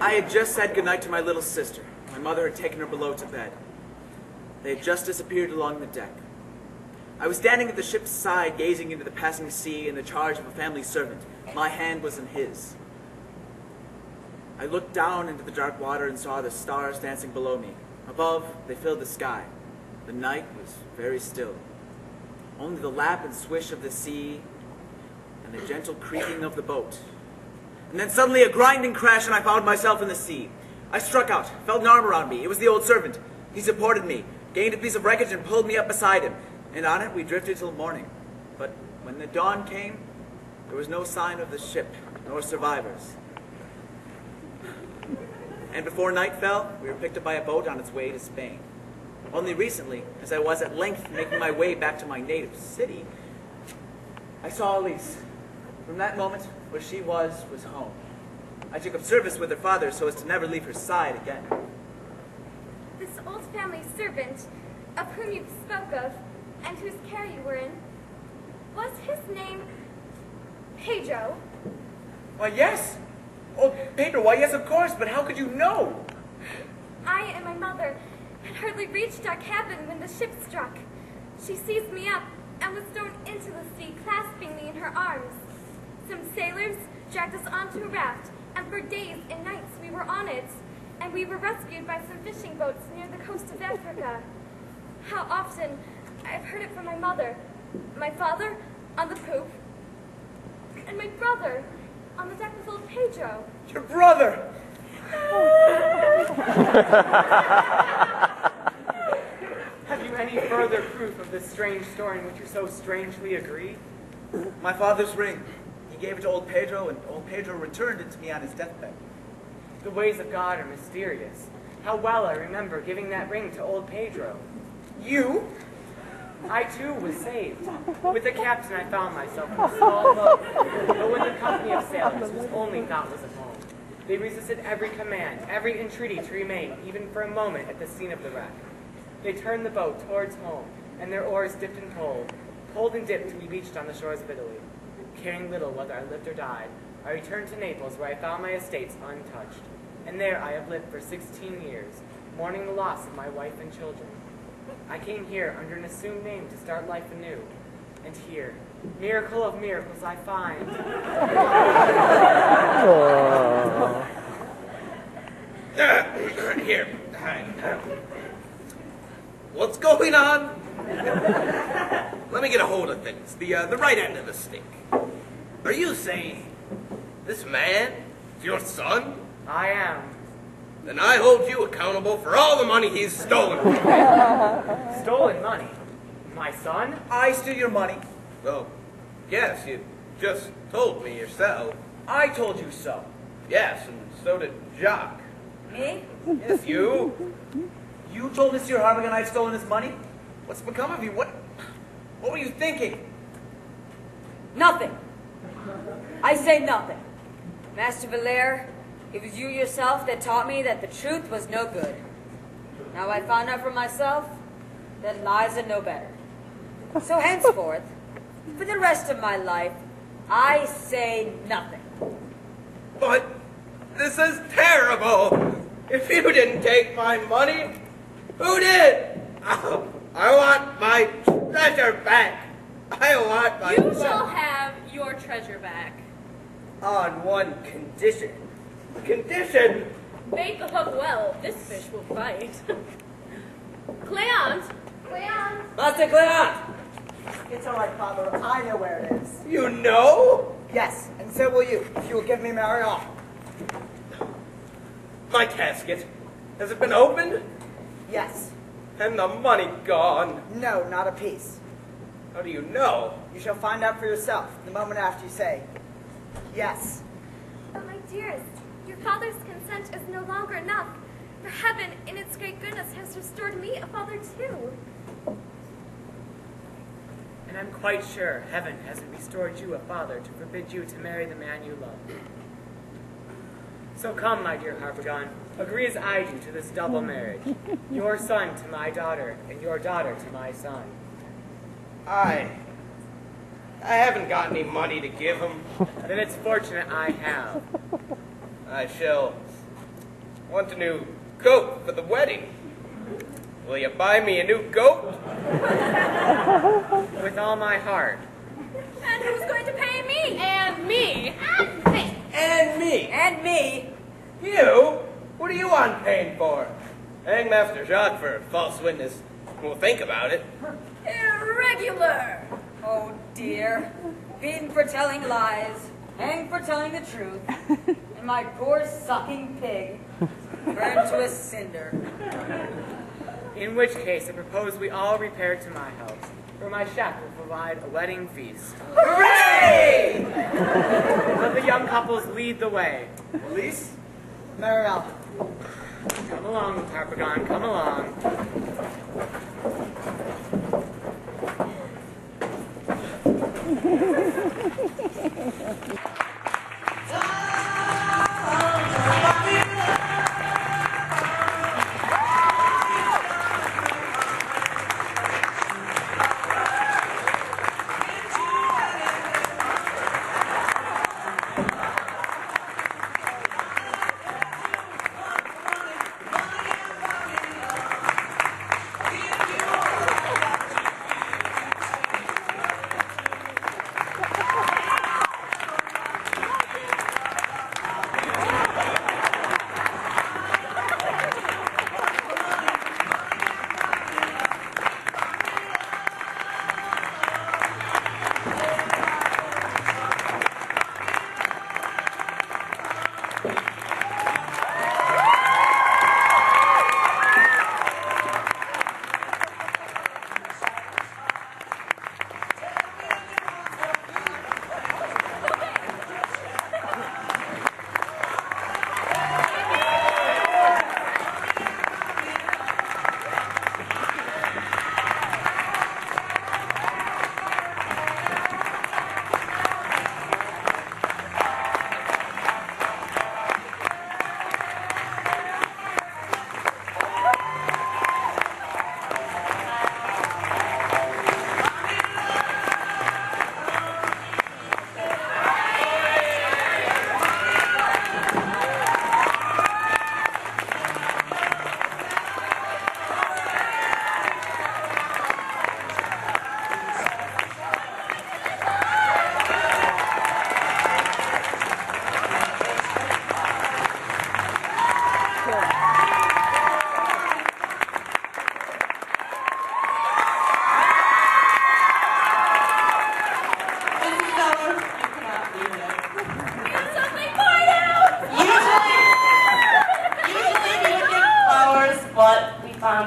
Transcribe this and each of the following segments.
I had just said goodnight to my little sister. My mother had taken her below to bed. They had just disappeared along the deck. I was standing at the ship's side, gazing into the passing sea in the charge of a family servant. My hand was in his. I looked down into the dark water and saw the stars dancing below me. Above, they filled the sky. The night was very still. Only the lap and swish of the sea and the gentle creaking of the boat. And then suddenly a grinding crash, and I found myself in the sea. I struck out, felt an arm around me. It was the old servant. He supported me, gained a piece of wreckage, and pulled me up beside him. And on it we drifted till morning. But when the dawn came, there was no sign of the ship, nor survivors. And before night fell, we were picked up by a boat on its way to Spain. Only recently, as I was at length making my way back to my native city, I saw Elise. From that moment, where she was home. I took up service with her father so as to never leave her side again. This old family servant, of whom you spoke of, and whose care you were in, was his name Pedro? Why, yes. Oh, Pedro, why, yes, of course, but how could you know? I and my mother had hardly reached our cabin when the ship struck. She seized me up and was thrown into the sea, clasping me in her arms. Some sailors dragged us onto a raft, and for days and nights we were on it, and we were rescued by some fishing boats near the coast of Africa. How often I've heard it from my mother, my father on the poop, and my brother on the deck with old Pedro. Your brother! Have you any further proof of this strange story in which you so strangely agree? My father's ring. He gave it to old Pedro, and old Pedro returned it to me on his deathbed. The ways of God are mysterious. How well I remember giving that ring to old Pedro. You? I too was saved. With the captain I found myself in a small boat, but with the company of sailors whose only thought was of home. They resisted every command, every entreaty to remain, even for a moment, at the scene of the wreck. They turned the boat towards home, and their oars dipped and pulled and dipped till we beached on the shores of Italy. Caring little whether I lived or died, I returned to Naples, where I found my estates untouched. And there I have lived for 16 years, mourning the loss of my wife and children. I came here under an assumed name to start life anew. And here, miracle of miracles, I find. Here. What's going on? Let me get a hold of things. The right end of the stick. Are you saying this man is your son? I am. Then I hold you accountable for all the money he's stolen from me. Stolen money? My son? I steal your money. Well, yes, you just told me yourself. I told you so. Yes, and so did Jacques. Me? Yes, you. You told Monsieur Harbigan I'd stolen his money? What's become of you? What were you thinking? Nothing. I say nothing. Master Valere, it was you yourself that taught me that the truth was no good. Now I found out for myself that lies are no better. So henceforth, for the rest of my life, I say nothing. But this is terrible. If you didn't take my money, who did? Oh, I want my treasure back. I want my... You shall have your treasure back. On one condition. Condition? Bait the hook well, this fish will bite. Cleant! Cleon! Master Cleant! It's all right, Father. I know where it is. You know? Yes, and so will you, if you will give me Marion. My casket. Has it been opened? Yes. And the money gone. No, not a piece. How do you know? You shall find out for yourself the moment after you say, yes. Oh, my dearest, your father's consent is no longer enough. For heaven, in its great goodness, has restored me a father too. And I'm quite sure heaven hasn't restored you a father to forbid you to marry the man you love. So come, my dear Harpagon, agree as I do to this double marriage. Your son to my daughter, and your daughter to my son. I haven't got any money to give him. Then it's fortunate I have. I shall want a new coat for the wedding. Will you buy me a new coat? With all my heart. And who's going to pay me? And me. And me. And me. And me. You? What are you on pain for? Hang Master Jacques for false witness. We'll think about it. Irregular. Oh dear. Beaten for telling lies. Hanged for telling the truth. And my poor sucking pig burned to a cinder. In which case, I propose we all repair to my house, where my chef will provide a wedding feast. Hooray! Let the young couples lead the way. Elise? Maribel. Come along, Tarpagon, come along.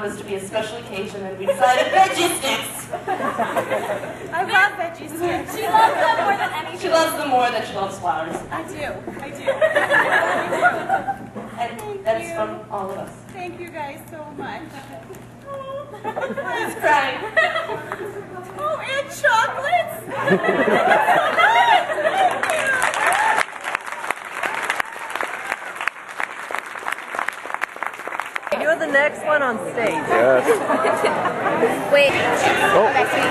This to be a special occasion, and we decided veggie sticks. I love veggie sticks. She loves them more than anything. She loves them more than she loves flowers. I do. And that's from all of us. Thank you guys so much. Who's crying? Oh, and chocolates. You're the next one on stage. Yes. Wait. Oh. Okay, so you go.